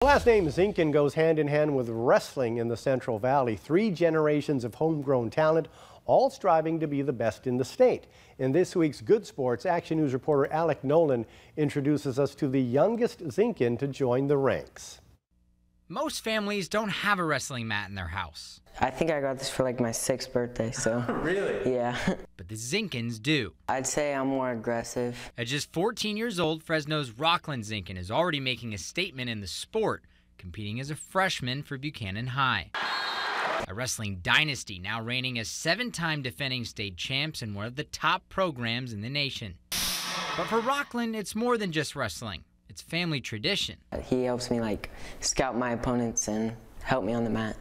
The last name Zinkin goes hand in hand with wrestling in the Central Valley. 3 generations of homegrown talent, all striving to be the best in the state. In this week's Good Sports, Action News reporter Alec Nolan introduces us to the youngest Zinkin to join the ranks. Most families don't have a wrestling mat in their house. I think I got this for like my 6th birthday, so. Really? Yeah. But the Zinkins do. I'd say I'm more aggressive. At just 14 years old, Fresno's Rockland Zinkin is already making a statement in the sport, competing as a freshman for Buchanan High. A wrestling dynasty now reigning as 7-time defending state champs and one of the top programs in the nation. But for Rockland, it's more than just wrestling. It's family tradition. He helps me like scout my opponents and help me on the mat.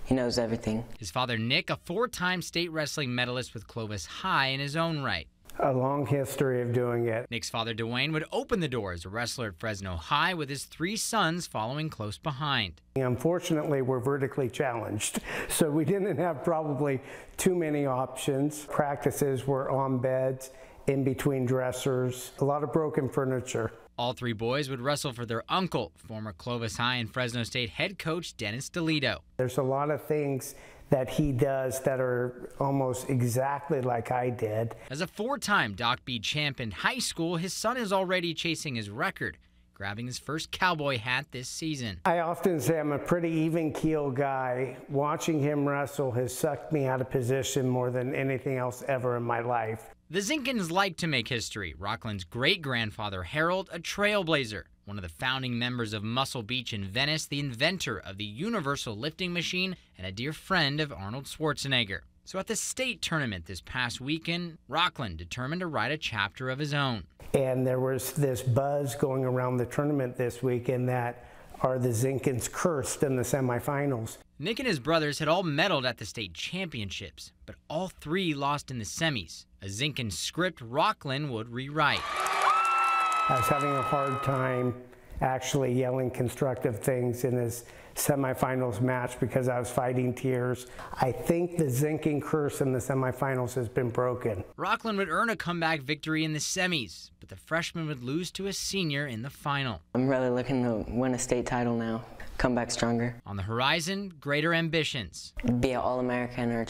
He knows everything. His father, Nick, a 4-time state wrestling medalist with Clovis High in his own right. A long history of doing it. Nick's father, Dwayne, would open the door as a wrestler at Fresno High, with his 3 sons following close behind. Unfortunately, we're vertically challenged, so we didn't have probably too many options. Practices were on beds, in between dressers, a lot of broken furniture. All 3 boys would wrestle for their uncle, former Clovis High and Fresno State head coach Dennis DeLito. There's a lot of things that he does that are almost exactly like I did. As a 4-time Doc B champ in high school, his son is already chasing his record, grabbing his first cowboy hat this season. I often say I'm a pretty even-keel guy. Watching him wrestle has sucked me out of position more than anything else ever in my life. The Zinkins like to make history. Rockland's great-grandfather, Harold, a trailblazer, one of the founding members of Muscle Beach in Venice, the inventor of the universal lifting machine, and a dear friend of Arnold Schwarzenegger. So at the state tournament this past weekend, Rockland determined to write a chapter of his own. And there was this buzz going around the tournament this weekend that are the Zinkins cursed in the semifinals. Nick and his brothers had all medaled at the state championships, but all 3 lost in the semis, a Zinkin script Rockland would rewrite. I was having a hard time actually yelling constructive things in his semifinals match because I was fighting tears. I think the Zinkin curse in the semifinals has been broken. Rockland would earn a comeback victory in the semis, but the freshman would lose to a senior in the final. I'm really looking to win a state title now, come back stronger. On the horizon, greater ambitions. Be an All-American or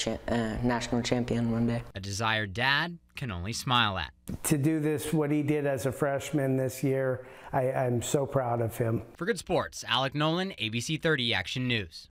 national champion one day. A desire Dad can only smile at. To do this, what he did as a freshman this year, I'm so proud of him. For Good Sports, Alec Nolan, ABC 30 Action News.